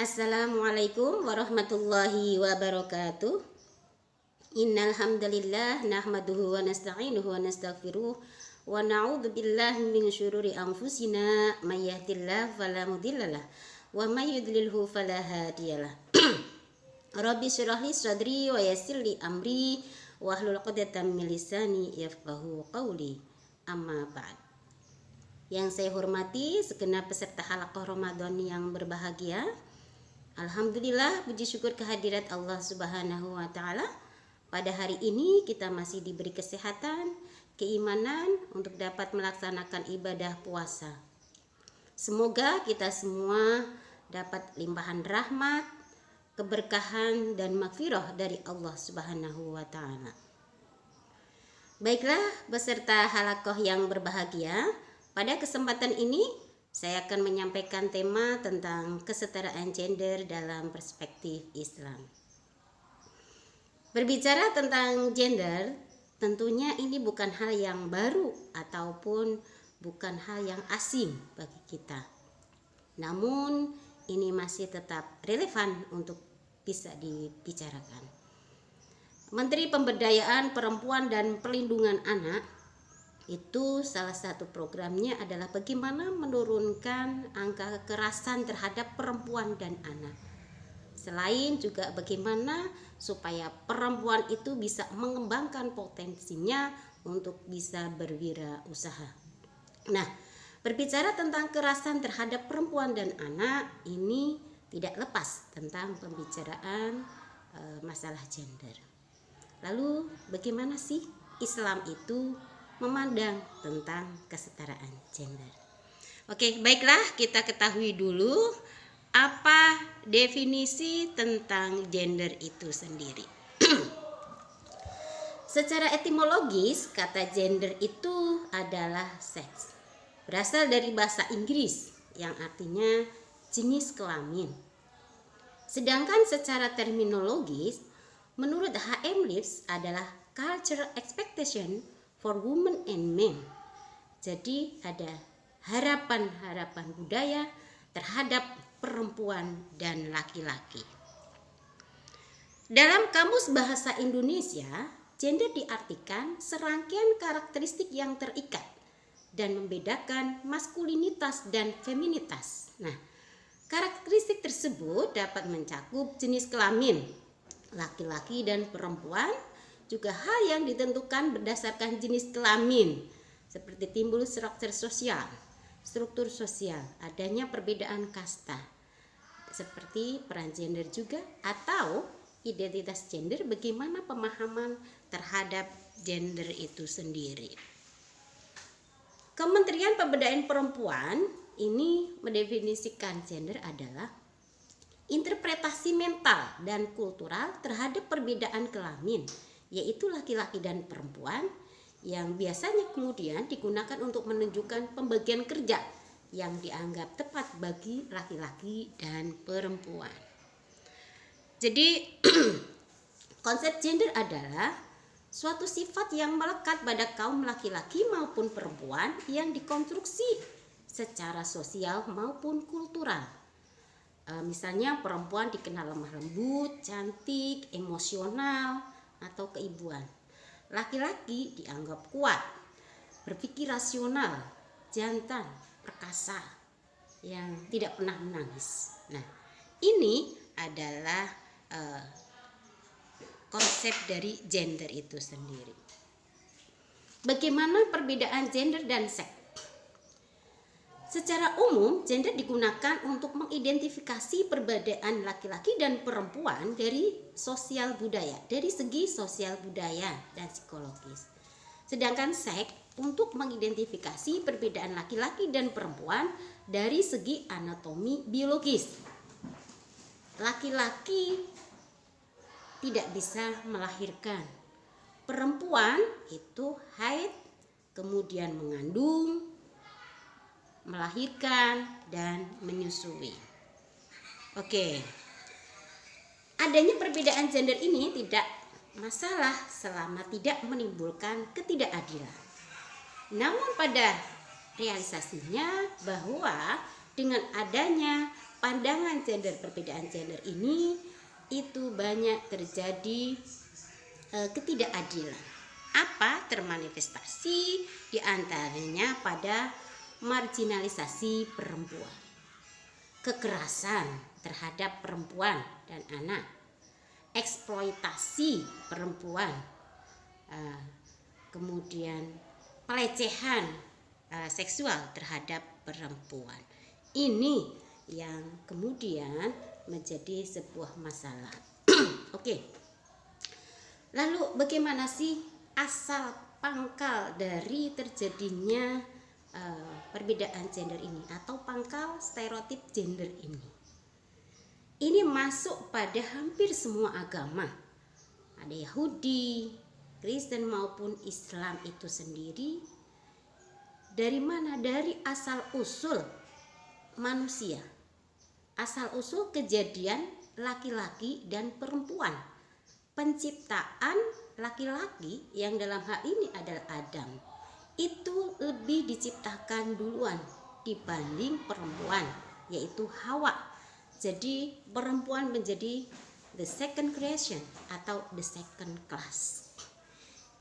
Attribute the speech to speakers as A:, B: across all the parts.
A: Assalamualaikum warahmatullahi wabarakatuh. Innal hamdalillah nahmaduhu wa nasta'inuhu wa nastaghfiruh wa na'udzu billahi min syururi anfusina may yahdihillahu fala mudhillalah wa may yudlilhu fala hadiyalah. Rabbi shrah li sadri wa yassir li amri wahlul 'uqdatam min lisani yafqahu qawli. Amma ba'd. Yang saya hormati segenap peserta halaqah Ramadan yang berbahagia. Alhamdulillah, puji syukur kehadirat Allah Subhanahu wa taala. Pada hari ini kita masih diberi kesehatan, keimanan untuk dapat melaksanakan ibadah puasa. Semoga kita semua dapat limpahan rahmat, keberkahan dan maghfirah dari Allah Subhanahu wa taala. Baiklah, peserta halaqah yang berbahagia, pada kesempatan ini saya akan menyampaikan tema tentang kesetaraan gender dalam perspektif Islam. Berbicara tentang gender, tentunya ini bukan hal yang baru ataupun bukan hal yang asing bagi kita. Namun, ini masih tetap relevan untuk bisa dibicarakan. Menteri Pemberdayaan Perempuan dan Perlindungan Anak itu salah satu programnya adalah bagaimana menurunkan angka kekerasan terhadap perempuan dan anak. Selain juga bagaimana supaya perempuan itu bisa mengembangkan potensinya untuk bisa berwirausaha. Nah, berbicara tentang kekerasan terhadap perempuan dan anak ini tidak lepas tentang pembicaraan masalah gender. Lalu bagaimana sih Islam itu memandang tentang kesetaraan gender? Oke, baiklah, kita ketahui dulu apa definisi tentang gender itu sendiri. Secara etimologis, kata gender itu adalah seks. Berasal dari bahasa Inggris yang artinya jenis kelamin. Sedangkan secara terminologis, menurut H.M. Lipps adalah cultural expectation for women and men. Jadi ada harapan-harapan budaya terhadap perempuan dan laki-laki. Dalam Kamus Bahasa Indonesia, gender diartikan serangkaian karakteristik yang terikat dan membedakan maskulinitas dan feminitas. Nah, karakteristik tersebut dapat mencakup jenis kelamin, laki-laki dan perempuan, juga hal yang ditentukan berdasarkan jenis kelamin, seperti timbul struktur sosial, adanya perbedaan kasta, seperti peran gender juga, atau identitas gender, bagaimana pemahaman terhadap gender itu sendiri. Kementerian Pemberdayaan Perempuan ini mendefinisikan gender adalah interpretasi mental dan kultural terhadap perbedaan kelamin, yaitu laki-laki dan perempuan, yang biasanya kemudian digunakan untuk menunjukkan pembagian kerja yang dianggap tepat bagi laki-laki dan perempuan. Jadi konsep gender adalah suatu sifat yang melekat pada kaum laki-laki maupun perempuan yang dikonstruksi secara sosial maupun kultural. Misalnya perempuan dikenal lemah lembut, cantik, emosional, atau keibuan. Laki-laki dianggap kuat, berpikir rasional, jantan, perkasa, yang tidak pernah menangis. Nah, ini adalah konsep dari gender itu sendiri. Bagaimana perbedaan gender dan seks? Secara umum, gender digunakan untuk mengidentifikasi perbedaan laki-laki dan perempuan dari sosial budaya, dari segi sosial budaya dan psikologis. Sedangkan seks untuk mengidentifikasi perbedaan laki-laki dan perempuan dari segi anatomi biologis. Laki-laki tidak bisa melahirkan. Perempuan itu haid, kemudian mengandung, melahirkan, dan menyusui. Oke, adanya perbedaan gender ini tidak masalah selama tidak menimbulkan ketidakadilan. Namun pada realisasinya bahwa dengan adanya pandangan gender, perbedaan gender ini itu banyak terjadi ketidakadilan. Apa? Termanifestasi diantaranya pada marginalisasi perempuan, kekerasan terhadap perempuan dan anak, eksploitasi perempuan, kemudian pelecehan seksual terhadap perempuan. Ini yang kemudian menjadi sebuah masalah. Oke. Lalu bagaimana sih asal pangkal dari terjadinya perbedaan gender ini atau pangkal stereotip gender ini? Ini masuk pada hampir semua agama. Ada Yahudi, Kristen maupun Islam itu sendiri. Dari mana? Dari asal usul manusia, asal usul kejadian laki-laki dan perempuan, penciptaan laki-laki yang dalam hal ini adalah Adam itu lebih diciptakan duluan dibanding perempuan, yaitu Hawa. Jadi perempuan menjadi the second creation atau the second class.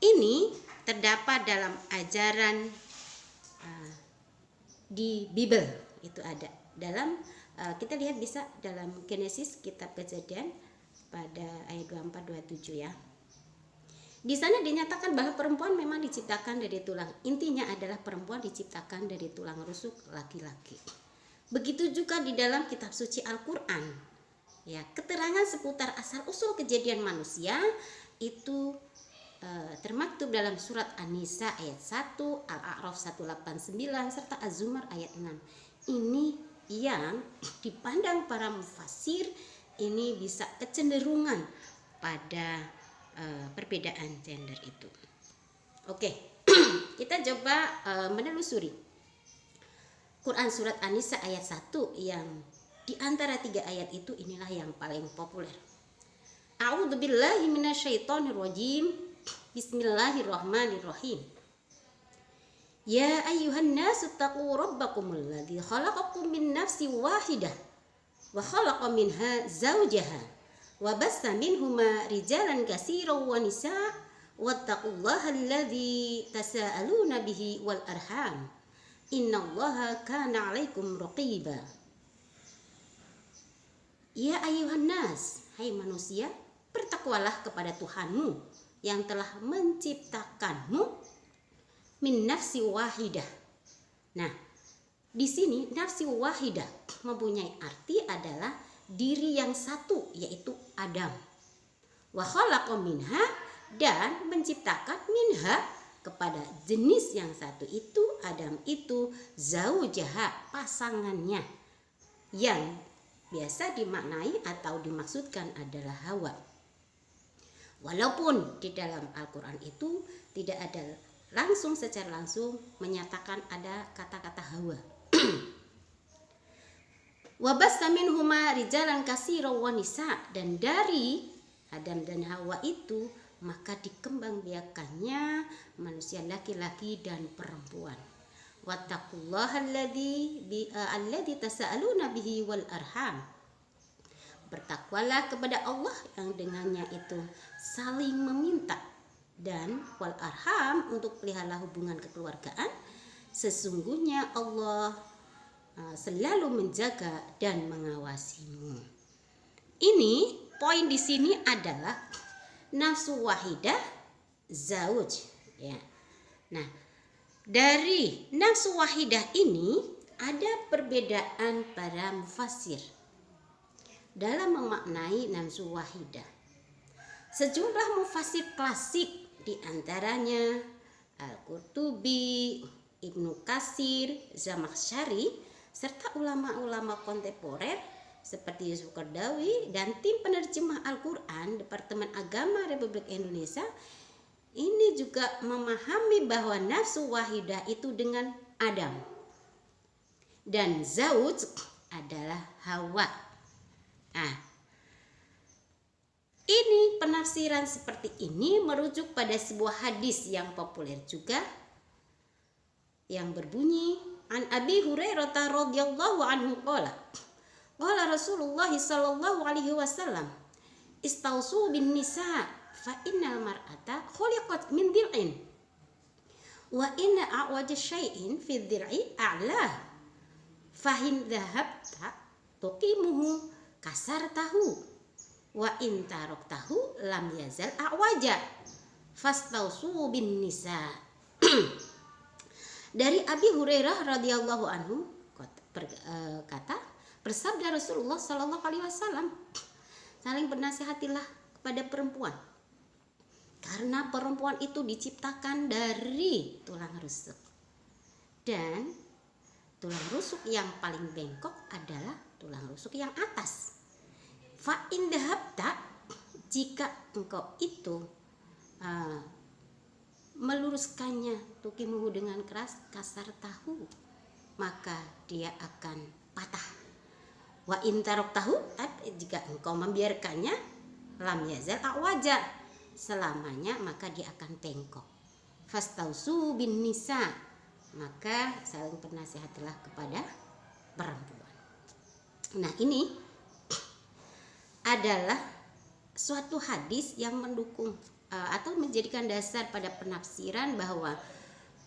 A: Ini terdapat dalam ajaran di Bible, itu ada dalam kita lihat bisa dalam Genesis, kitab Kejadian pada ayat 24-27 ya. Di sana dinyatakan bahwa perempuan memang diciptakan dari tulang. Intinya adalah perempuan diciptakan dari tulang rusuk laki-laki. Begitu juga di dalam kitab suci Al-Qur'an. Ya, keterangan seputar asal usul kejadian manusia itu termaktub dalam surat An-Nisa ayat 1, Al-A'raf 189 serta Az-Zumar ayat 6. Ini yang dipandang para mufassir ini bisa kecenderungan pada perbedaan gender itu. Oke, kita coba menelusuri Quran surat An-Nisa ayat 1 yang di antara 3 ayat itu inilah yang paling populer. A'udzubillahi minasyaitonirrajim. Bismillahirrahmanirrahim. Ya ayyuhan nasu taqu rabbakumul ladzi khalaqakum min nafsin wahidah wa khalaqa minha zawjaha wa bassa minhuma rijalan katsiran wa nisaa wattaqullaha alladzi tasaaluna bihi wal arham innallaha kana 'alaikum raqiba. Ya ayyuhan nas, hai manusia, bertakwalah kepada Tuhanmu yang telah menciptakanmu min nafsi wahidah. Nah, di sini nafsi wahidah mempunyai arti adalah diri yang satu, yaitu Adam. Wa khalaqa minha, dan menciptakan minha kepada jenis yang satu itu, Adam itu, zaujaha, pasangannya, yang biasa dimaknai atau dimaksudkan adalah Hawa. Walaupun di dalam Al-Quran itu tidak ada langsung secara langsung menyatakan ada kata-kata Hawa. Wabassa minhuma rijalan katsiran wa nisaa, dan dari Adam dan Hawa itu maka dikembangbiakannya manusia laki-laki dan perempuan. Wattaqullaha alladzi tasaaluna bihi wal arham. Bertakwalah kepada Allah yang dengannya itu saling meminta, dan wal arham untuk pelihara hubungan kekeluargaan. Sesungguhnya Allah selalu menjaga dan mengawasimu. Ini poin di sini adalah nafsu wahidah zauj ya. Nah, dari nafsu wahidah ini ada perbedaan para mufassir dalam memaknai nafsu wahidah. Sejumlah mufassir klasik diantaranya Al-Qurtubi, Ibnu Katsir, Zamakhsyari, serta ulama-ulama kontemporer seperti Yusuf Qaradawi dan tim penerjemah Al-Quran Departemen Agama Republik Indonesia ini juga memahami bahwa nafsu wahidah itu dengan Adam dan zauj adalah Hawa. Nah, ini penafsiran seperti ini merujuk pada sebuah hadis yang populer juga yang berbunyi An Abi Hurairah radhiyallahu anhu qala Rasulullah sallallahu alaihi wasallam, "Istausu bin nisa fa innal mar'ata khuliqat min dhil'in wa inna a'waja syai'in fi dhil'i a'la fahin dhahabta tuqimuhu kasar tahu wa in tahu lam yazal a'waja fastausu bin nisa." Dari Abi Hurairah radhiyallahu anhu kata, bersabda Rasulullah sallallahu alaihi wasallam, saling bernasihatilah kepada perempuan, karena perempuan itu diciptakan dari tulang rusuk, dan tulang rusuk yang paling bengkok adalah tulang rusuk yang atas. Fa in dahabta, jika engkau itu meluruskannya, tukimuhu dengan keras, kasar tahu, maka dia akan patah. Wa intarok tahu, tapi jika engkau membiarkannya, lam yazal a'waja, selamanya maka dia akan bengkok. Fastausu bin nisa, maka saling bernasihatilah kepada perempuan. Nah, ini adalah suatu hadis yang mendukung atau menjadikan dasar pada penafsiran bahwa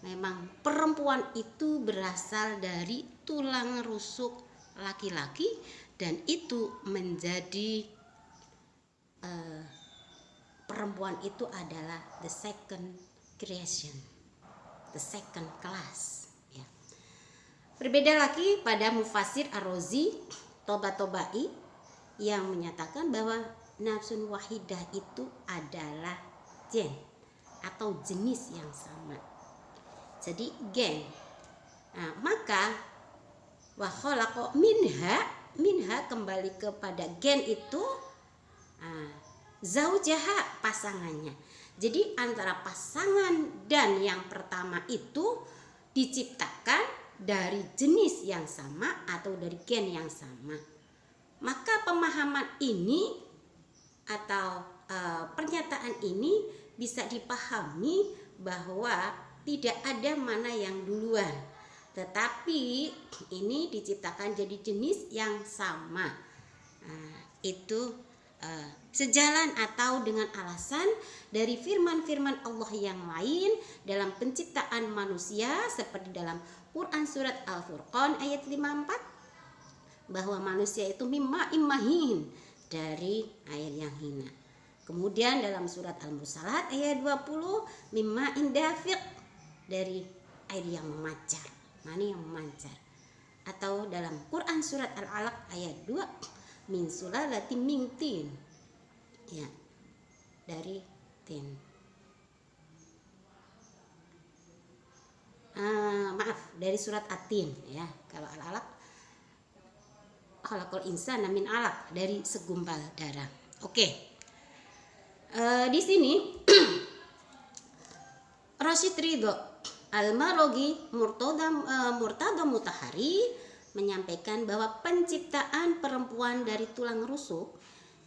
A: memang perempuan itu berasal dari tulang rusuk laki-laki, dan itu menjadi perempuan itu adalah the second creation, the second class, ya. Berbeda lagi pada Mufassir Ar-Razi Toba-Tobai yang menyatakan bahwa nafsun wahidah itu adalah gen atau jenis yang sama, jadi gen. Nah, maka wa khalaqa minha kembali kepada gen itu zaujaha, pasangannya. Jadi antara pasangan dan yang pertama itu diciptakan dari jenis yang sama atau dari gen yang sama. Maka pemahaman ini atau pernyataan ini bisa dipahami bahwa tidak ada mana yang duluan, tetapi ini diciptakan jadi jenis yang sama. Itu sejalan atau dengan alasan dari firman-firman Allah yang lain dalam penciptaan manusia, seperti dalam Quran surat Al-Furqan ayat 54, bahwa manusia itu mimma immahin, dari air yang hina. Kemudian dalam surat Al-Mursalat ayat 20, mimma indafiq, dari air yang memancar, mani yang memancar. Atau dalam Quran surat Al-Alaq ayat 2, min sulalatin min tin, ya, dari tin. Dari surat At-Tin, ya. Kalau Al-Alaq khalaqal insana min alaq, dari segumpal darah. Oke. Di sini Rashid Ridho Al-Maroghi Murtada Mutahari menyampaikan bahwa penciptaan perempuan dari tulang rusuk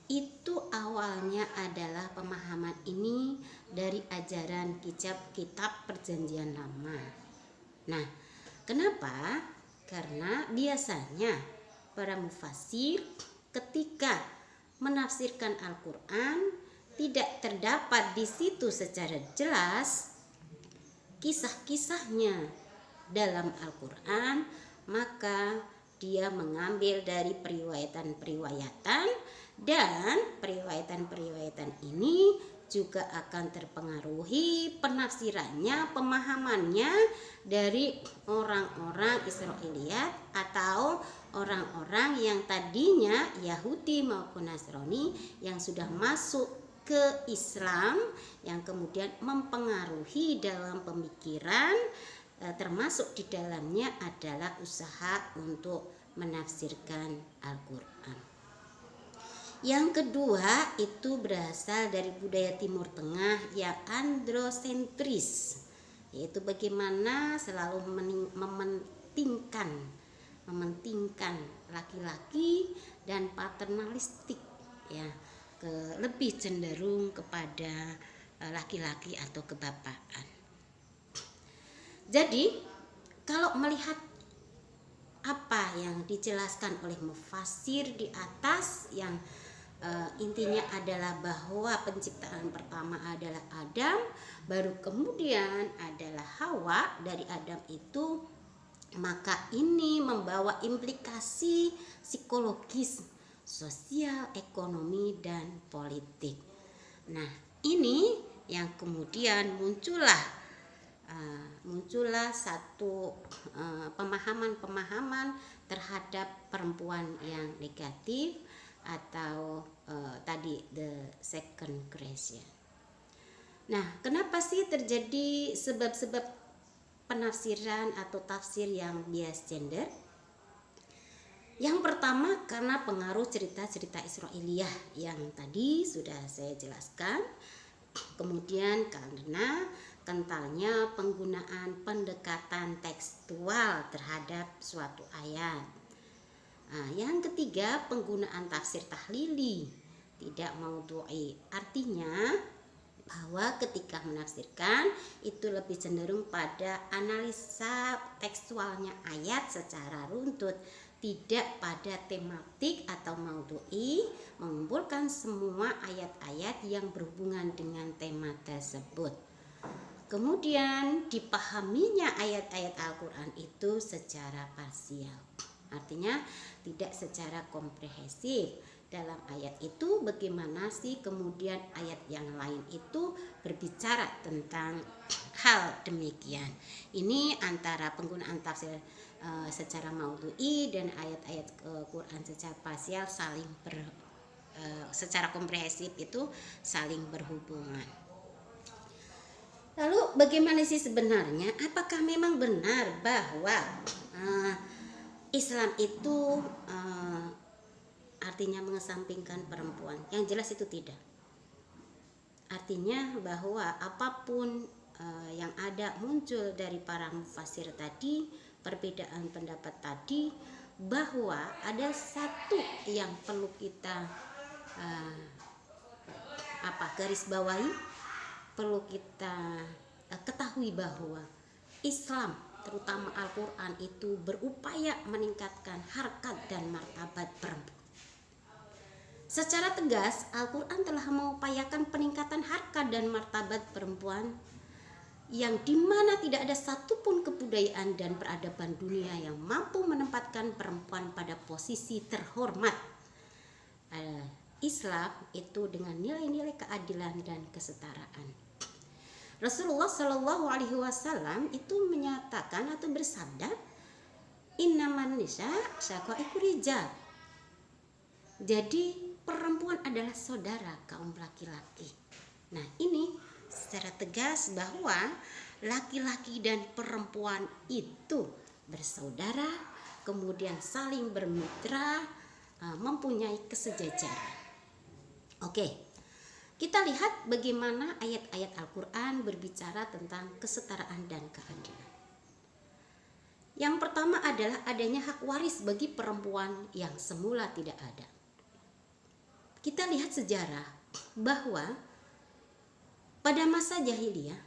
A: itu awalnya adalah pemahaman ini dari ajaran kitab Perjanjian Lama. Nah, kenapa? Karena biasanya para mufassir ketika menafsirkan Al-Quran tidak terdapat di situ secara jelas kisah-kisahnya dalam Al-Quran, maka dia mengambil dari periwayatan-periwayatan, dan periwayatan-periwayatan ini juga akan terpengaruhi penafsirannya, pemahamannya dari orang-orang Israiliyat atau orang-orang yang tadinya Yahudi maupun Nasrani yang sudah masuk ke Islam, yang kemudian mempengaruhi dalam pemikiran, termasuk di dalamnya adalah usaha untuk menafsirkan Al-Quran. Yang kedua itu berasal dari budaya Timur Tengah yang androsentris, yaitu bagaimana selalu mementingkan laki-laki dan paternalistik, ya, lebih cenderung kepada laki-laki atau kebapaan. Jadi kalau melihat apa yang dijelaskan oleh mufassir di atas, yang intinya adalah bahwa penciptaan pertama adalah Adam, baru kemudian adalah Hawa dari Adam itu, maka ini membawa implikasi psikologis, sosial, ekonomi, dan politik. Nah, ini yang kemudian muncullah satu pemahaman terhadap perempuan yang negatif, atau tadi the second creation. Nah, kenapa sih terjadi sebab-sebab penafsiran atau tafsir yang bias gender? Yang pertama karena pengaruh cerita-cerita Israiliyah yang tadi sudah saya jelaskan. Kemudian karena kentalnya penggunaan pendekatan tekstual terhadap suatu ayat. Nah, yang ketiga penggunaan tafsir tahlili, tidak maudhu'i. Artinya bahwa ketika menafsirkan itu lebih cenderung pada analisa tekstualnya ayat secara runtut, tidak pada tematik atau maudhu'i, mengumpulkan semua ayat-ayat yang berhubungan dengan tema tersebut. Kemudian dipahaminya ayat-ayat Al-Quran itu secara parsial, artinya tidak secara komprehensif. Dalam ayat itu bagaimana sih kemudian ayat yang lain itu berbicara tentang hal demikian. Ini antara penggunaan tafsir secara maudhu'i dan ayat-ayat Quran secara parsial secara komprehensif itu saling berhubungan. Lalu bagaimana sih sebenarnya? Apakah memang benar bahwa Islam itu artinya mengesampingkan perempuan? Yang jelas itu tidak. Artinya bahwa apapun yang ada muncul dari para mufassir tadi, perbedaan pendapat tadi, bahwa ada satu yang perlu kita garis bawahi, perlu kita ketahui bahwa Islam, terutama Al-Quran itu berupaya meningkatkan harkat dan martabat perempuan. Secara tegas, Al-Quran telah mengupayakan peningkatan harkat dan martabat perempuan, yang dimana tidak ada satupun kebudayaan dan peradaban dunia yang mampu menempatkan perempuan pada posisi terhormat. Islam itu dengan nilai-nilai keadilan dan kesetaraan. Rasulullah Shallallahu Alaihi Wasallam itu menyatakan atau bersabda, innaman nisa syaqaiqur rijal. Jadi perempuan adalah saudara kaum laki-laki. Nah, ini secara tegas bahwa laki-laki dan perempuan itu bersaudara, kemudian saling bermitra, mempunyai kesejajaran. Oke, kita lihat bagaimana ayat-ayat Al-Quran berbicara tentang kesetaraan dan keadilan. Yang pertama adalah adanya hak waris bagi perempuan yang semula tidak ada. Kita lihat sejarah bahwa pada masa jahiliyah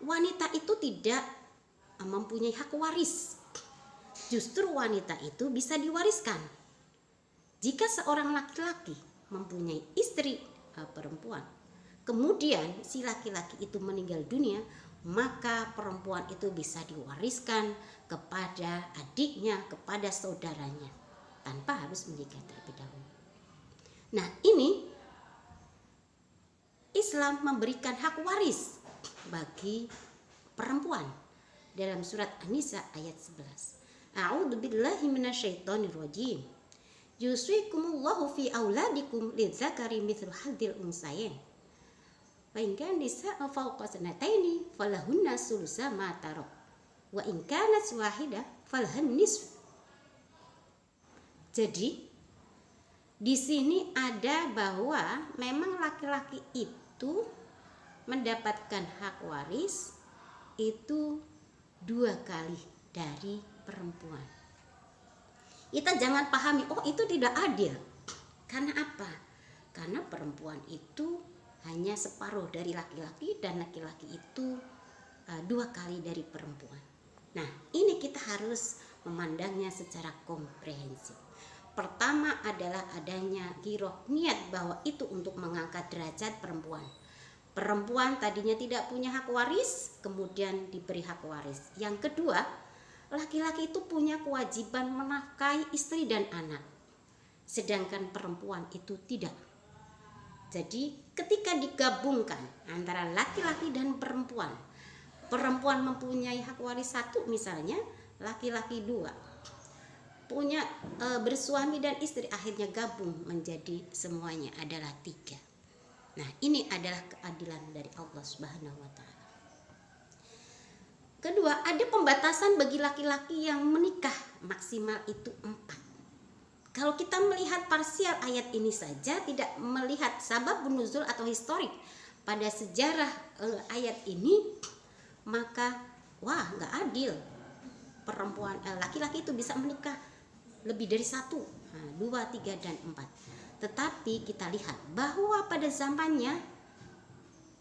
A: wanita itu tidak mempunyai hak waris. Justru wanita itu bisa diwariskan. Jika seorang laki-laki mempunyai istri perempuan, kemudian si laki-laki itu meninggal dunia, maka perempuan itu bisa diwariskan kepada adiknya, kepada saudaranya, tanpa harus menikah terlebih dahulu. Nah, ini Islam memberikan hak waris bagi perempuan dalam surat An-Nisa ayat 11. A'udzubillahi minasyaitonirrajim. Yusikumullahu fi auladikum lidzakari mithlu hadzil unsayain. Wa in kana nisaa'u fawqa sanataini falahunna sulusa ma tarak. Wa in kanat wahidah falahan nisfu. Jadi di sini ada bahwa memang laki-laki itu mendapatkan hak waris itu 2 kali dari perempuan. Kita jangan pahami, oh itu tidak adil. Karena apa? Karena perempuan itu hanya separuh dari laki-laki dan laki-laki itu 2 kali dari perempuan. Nah, ini kita harus memandangnya secara komprehensif. Pertama adalah adanya giroh, niat bahwa itu untuk mengangkat derajat perempuan. Perempuan tadinya tidak punya hak waris, kemudian diberi hak waris. Yang kedua, laki-laki itu punya kewajiban menafkahi istri dan anak, sedangkan perempuan itu tidak. Jadi ketika digabungkan antara laki-laki dan perempuan, perempuan mempunyai hak waris 1 misalnya, laki-laki 2, punya bersuami dan istri, akhirnya gabung menjadi semuanya adalah 3. Nah, ini adalah keadilan dari Allah Subhanahu wa Ta'ala. Kedua, ada pembatasan bagi laki-laki yang menikah, maksimal itu 4. Kalau kita melihat parsial ayat ini saja, tidak melihat sabab nuzul atau historik pada sejarah ayat ini, maka wah, nggak adil. Perempuan laki-laki itu bisa menikah lebih dari 1, 2, 3, dan 4. Tetapi kita lihat bahwa pada zamannya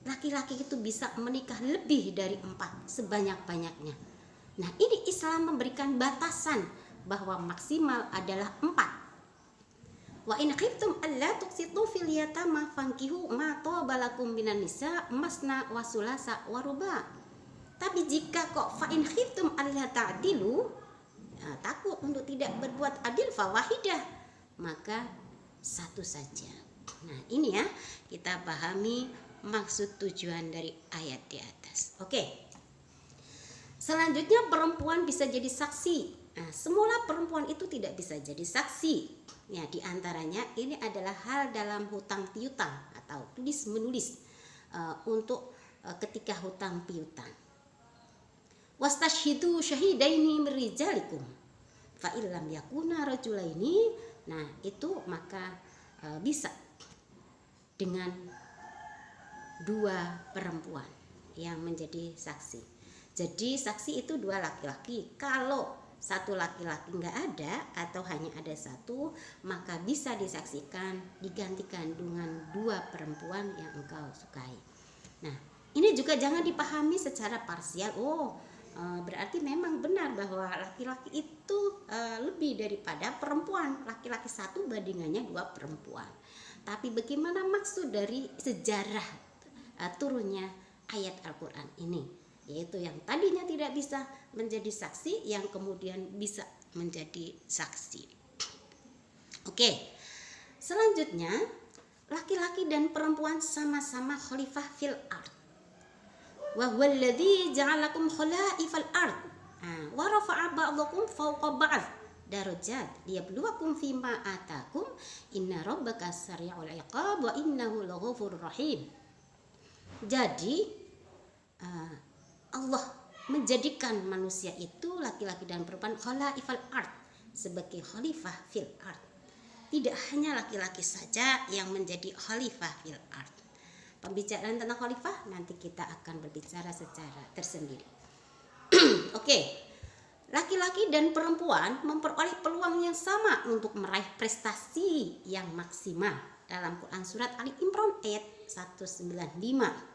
A: laki-laki itu bisa menikah lebih dari 4 sebanyak-banyaknya. Nah, ini Islam memberikan batasan bahwa maksimal adalah 4. Wa in khiftum alla tuqsitu fil yatama fankihu ma tabalakum minan nisa masna wa sulasa wa ruba. Tapi jika kok fa in khiftum alla ta'dilu, takut untuk tidak berbuat adil, fa wahidah, maka 1 saja. Nah, ini ya, kita pahami maksud tujuan dari ayat di atas. Oke. Selanjutnya, perempuan bisa jadi saksi. Nah, semula perempuan itu tidak bisa jadi saksi. Ya, di antaranya ini adalah hal dalam hutang piutang atau tulis menulis untuk ketika hutang piutang. Wastashhidu syahidaini min rijalikum fa illam yakuna rajulaini. Nah, itu maka bisa dengan 2 perempuan yang menjadi saksi. Jadi saksi itu 2 laki-laki. Kalau 1 laki-laki nggak ada atau hanya ada 1, maka bisa disaksikan digantikan dengan 2 perempuan yang engkau sukai. Nah, ini juga jangan dipahami secara parsial. Berarti memang benar bahwa laki-laki itu lebih daripada perempuan. Laki-laki 1 bandingannya 2 perempuan. Tapi bagaimana maksud dari sejarah turunnya ayat Al-Quran ini? Yaitu yang tadinya tidak bisa menjadi saksi, yang kemudian bisa menjadi saksi. Oke, selanjutnya laki-laki dan perempuan sama-sama khalifah fil ard. Wa huwal ladzi ja'alakum khalaifal ard wa rafa'a ba'dakum fawqa ba'd darajat liyabluwakum fima atakum inna rabbaka sari'ul iqab wa innahu laghafurur rahim. Jadi Allah menjadikan manusia itu laki-laki dan perempuan khalaifal ard, sebagai khalifah fil ard. Tidak hanya laki-laki saja yang menjadi khalifah fil ard. Pembicaraan tentang khalifah nanti kita akan berbicara secara tersendiri. Oke. Laki-laki dan perempuan memperoleh peluang yang sama untuk meraih prestasi yang maksimal. Dalam Quran surat Ali Imran ayat 195.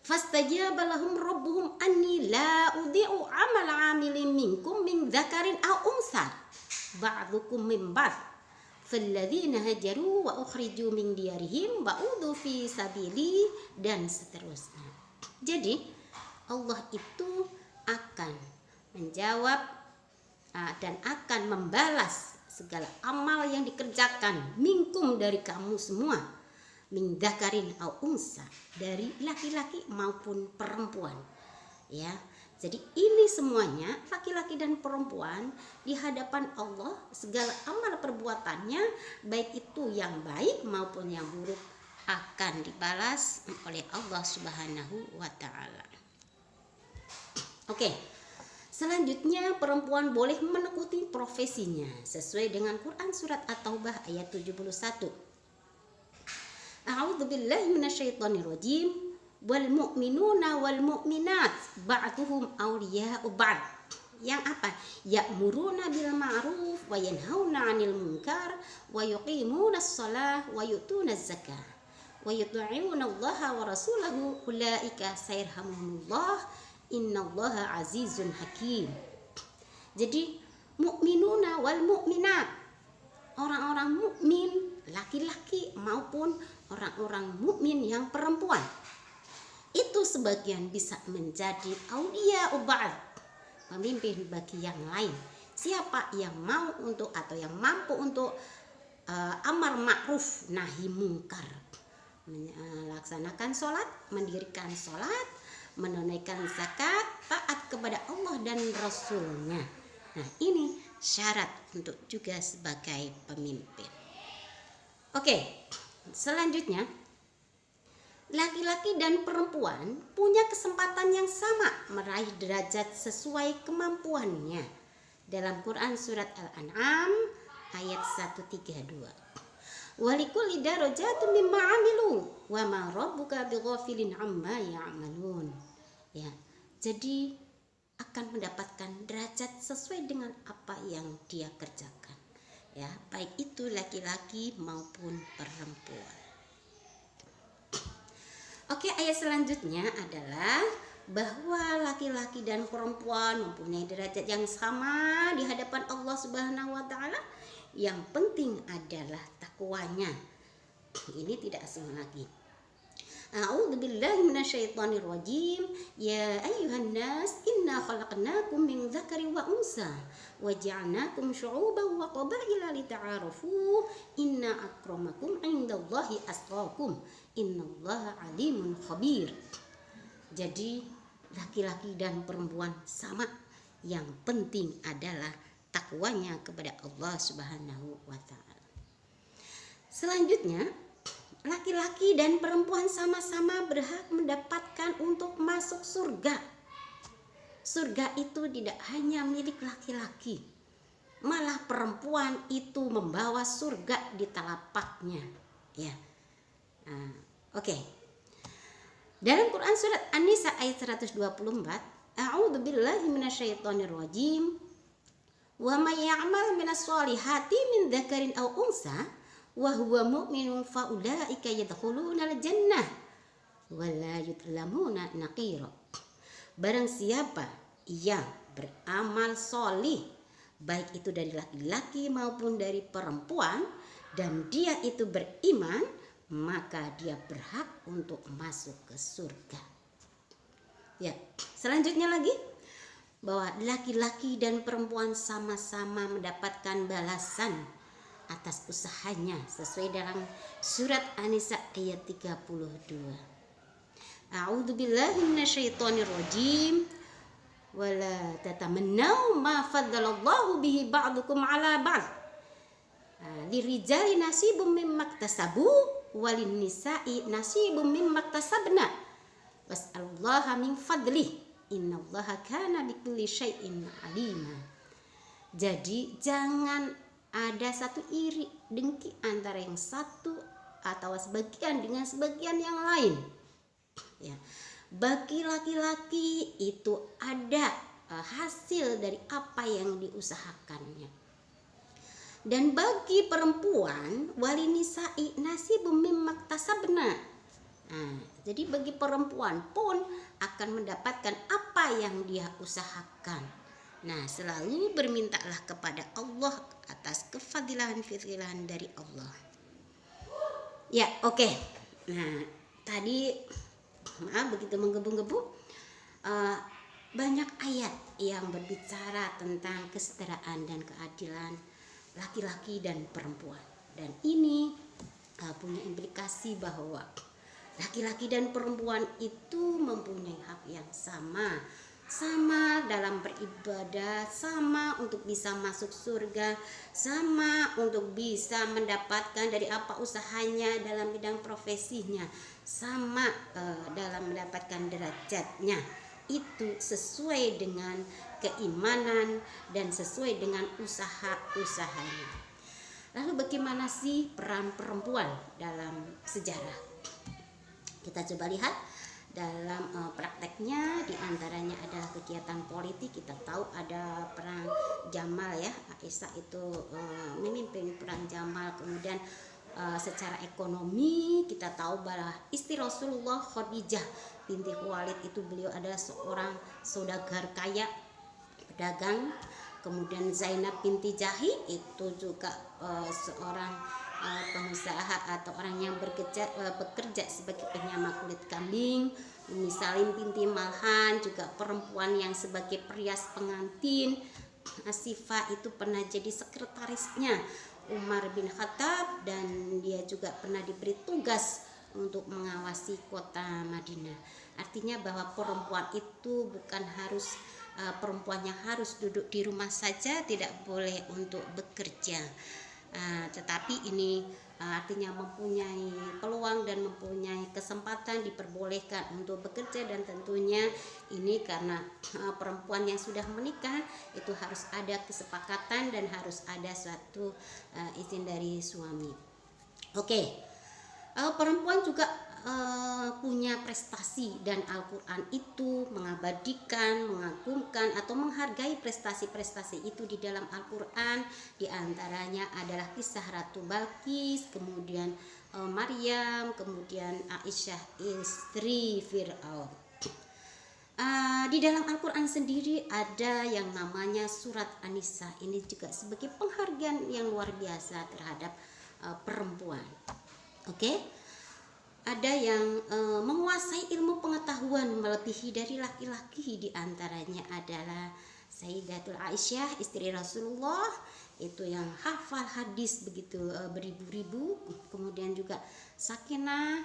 A: Fastajaba lahum rabbuhum anni la udhi'u 'amala 'amilin minkum min dzakarin aw unsa ba'dukum min ba'd. Falladzina hajaru wa ukhriju min diyarihim wa udhu fi sabili, dan seterusnya. Jadi Allah itu akan menjawab dan akan membalas segala amal yang dikerjakan minkum dari kamu semua, min dzakarin au unsa, dari laki-laki maupun perempuan. Ya. Jadi ini semuanya laki-laki dan perempuan di hadapan Allah, segala amal perbuatannya baik itu yang baik maupun yang buruk akan dibalas oleh Allah Subhanahu wa Ta'ala. Oke. Selanjutnya, perempuan boleh menekuti profesinya sesuai dengan Quran surat At-Taubah ayat 71. A'udzubillahi minasyaitonirrajim. Wal mu'minuna wal mu'minat ba'duhum awliya'u ba'd. Yang apa? Ya'muruna bil ma'ruf wa yanhauna 'anil munkar wa yuqimuna shalah wa yu'tuna zakah wa yuti'una Allaha wa rasulahu ulaika sayarhamuhumullah innallaha azizun hakim. Jadi mukminuna wal mukminat, orang-orang mukmin laki-laki maupun orang-orang mukmin yang perempuan, itu sebagian bisa menjadi auliya ba'd, pemimpin bagi yang lain. Siapa yang mau untuk atau yang mampu untuk amar ma'ruf nahi mungkar, melaksanakan sholat, mendirikan sholat, menunaikan zakat, taat kepada Allah dan Rasulnya. Nah, ini syarat untuk juga sebagai pemimpin. Oke, selanjutnya, laki-laki dan perempuan punya kesempatan yang sama meraih derajat sesuai kemampuannya. Dalam Quran surat Al-An'am ayat 132. Walikulli darajatun mimma 'amilu wa ma rabbuka bighafilin 'amma ya'malun. Ya, jadi akan mendapatkan derajat sesuai dengan apa yang dia kerjakan. Ya, baik itu laki-laki maupun perempuan. Oke, ayat selanjutnya adalah bahwa laki-laki dan perempuan mempunyai derajat yang sama di hadapan Allah Subhanahu wa taala. Yang penting adalah takwanya. Ini tidak asing lagi. A'udzu billahi minasyaitonir rajim. Ya ayyuhan nas, inna khalaqnakum min dzakari wa unsa wa ja'alnakum syu'uban wa qabaila lita'arafu. Inna akramakum 'indallahi atqakum. Innallaha 'alimun khabir. Jadi laki-laki dan perempuan sama. Yang penting adalah takwanya kepada Allah Subhanahu wa taala. Selanjutnya, laki-laki dan perempuan sama-sama berhak mendapatkan untuk masuk surga. Surga itu tidak hanya milik laki-laki, malah perempuan itu membawa surga di telapaknya. Ya, oke. Dalam Quran surat An-Nisa ayat 124, A'udzu billahi minasyaitonir rajim. Wa may ya'mal minas solihati min dzakarin aw unsa wa huwa mu'minun fa ulaika yadkhuluna al-jannah wa la yudlamuna naqira. Barang siapa yang beramal solih, baik itu dari laki-laki maupun dari perempuan, dan dia itu beriman, maka dia berhak untuk masuk ke surga. Ya, selanjutnya lagi, bahwa laki-laki dan perempuan sama-sama mendapatkan balasan atas usahanya sesuai dalam surat An-Nisa ayat 32. A'udzu billahi minasyaitonir rajim. Wala tatamannau ma faddalallahu bihi ba'dukum 'ala ba'd. Lirijali nasibum mimma iktasabu walin nisa'i nasibum mimma iktasabna. Was'alullaha min fadlihi. Innallaha kana bikulli syai'in alima. Jadi jangan ada satu iri dengki antara yang satu atau sebagian dengan sebagian yang lain. Ya, bagi laki-laki itu ada hasil dari apa yang diusahakannya. Dan bagi perempuan walinisa'i nasibum mimma iktasabna. Nah, jadi bagi perempuan pun akan mendapatkan apa yang dia usahakan. Nah, selalu bermintalah kepada Allah atas kefadilahan-fadilahan dari Allah. Ya, oke. Nah, tadi maaf begitu menggebu-gebu, banyak ayat yang berbicara tentang kesetaraan dan keadilan laki-laki dan perempuan. Dan ini punya implikasi bahwa laki-laki dan perempuan itu mempunyai hak yang sama dalam beribadah, sama untuk bisa masuk surga, sama untuk bisa mendapatkan dari apa usahanya dalam bidang profesinya, sama dalam mendapatkan derajatnya. Itu sesuai dengan keimanan dan sesuai dengan usaha-usahanya. Lalu bagaimana sih peran perempuan dalam sejarah? Kita coba lihat dalam prakteknya, diantaranya adalah kegiatan politik. Kita tahu ada perang Jamal ya, Aisyah itu memimpin perang Jamal. Kemudian secara ekonomi kita tahu bahwa istri Rasulullah Khadijah binti Khuwailid itu beliau adalah seorang saudagar kaya, pedagang. Kemudian Zainab binti Jahi itu juga seorang pengusaha atau orang yang bekerja sebagai penyama kulit kambing. Ummi Salim binti Malhan juga perempuan yang sebagai perias pengantin. Asifah itu pernah jadi sekretarisnya Umar bin Khattab, dan dia juga pernah diberi tugas untuk mengawasi kota Madinah. Artinya bahwa perempuan itu bukan harus perempuan yang harus duduk di rumah saja, tidak boleh untuk bekerja. Tetapi ini artinya mempunyai peluang dan mempunyai kesempatan, diperbolehkan untuk bekerja, dan tentunya ini karena perempuan yang sudah menikah itu harus ada kesepakatan dan harus ada suatu izin dari suami. Perempuan juga punya prestasi, dan Al-Quran itu mengabadikan, mengagungkan atau menghargai prestasi-prestasi itu di dalam Al-Quran. Di antaranya adalah kisah Ratu Balqis, kemudian Maryam, kemudian Aisyah istri Fir'aun. Di dalam Al-Quran sendiri ada yang namanya surat An-Nisa. Ini juga sebagai penghargaan yang luar biasa terhadap perempuan. Ada yang menguasai ilmu pengetahuan melebihi dari laki-laki, di antaranya adalah Sayyidatul Aisyah istri Rasulullah, itu yang hafal hadis begitu beribu-ribu. Kemudian juga Sakinah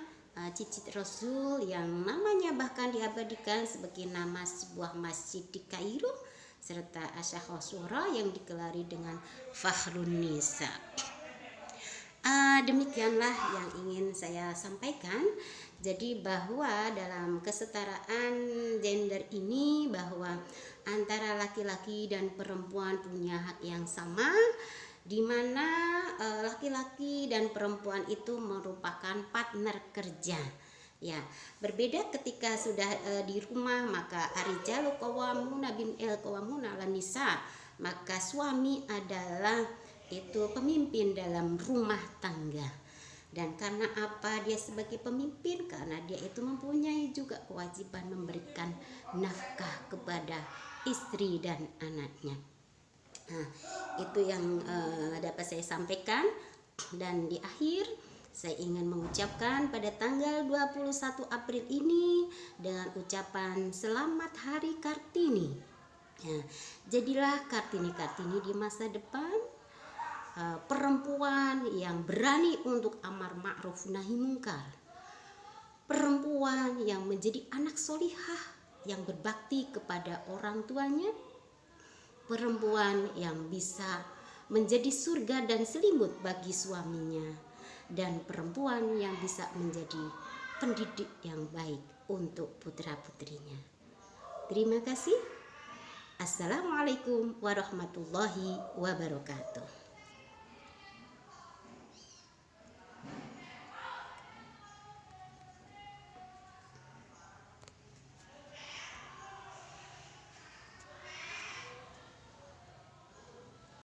A: cicit Rasul yang namanya bahkan diabadikan sebagai nama sebuah masjid di Kairo, serta Asy-Syaikh Syura yang digelari dengan Fakhrun Nisa. Demikianlah yang ingin saya sampaikan. Jadi bahwa dalam kesetaraan gender ini, bahwa antara laki-laki dan perempuan punya hak yang sama, di mana laki-laki dan perempuan itu merupakan partner kerja. Ya, berbeda ketika sudah di rumah, maka ar-rijalu qawwamuna 'alan nisa, maka suami adalah itu pemimpin dalam rumah tangga. Dan karena apa dia sebagai pemimpin? Karena dia itu mempunyai juga kewajiban memberikan nafkah kepada istri dan anaknya. Itu yang dapat saya sampaikan. Dan di akhir saya ingin mengucapkan pada tanggal 21 April ini dengan ucapan selamat Hari Kartini. Jadilah Kartini-Kartini di masa depan, perempuan yang berani untuk amar ma'ruf nahi mungkar, perempuan yang menjadi anak solihah yang berbakti kepada orang tuanya, perempuan yang bisa menjadi surga dan selimut bagi suaminya, dan perempuan yang bisa menjadi pendidik yang baik untuk putra-putrinya. Terima kasih. Assalamualaikum warahmatullahi wabarakatuh.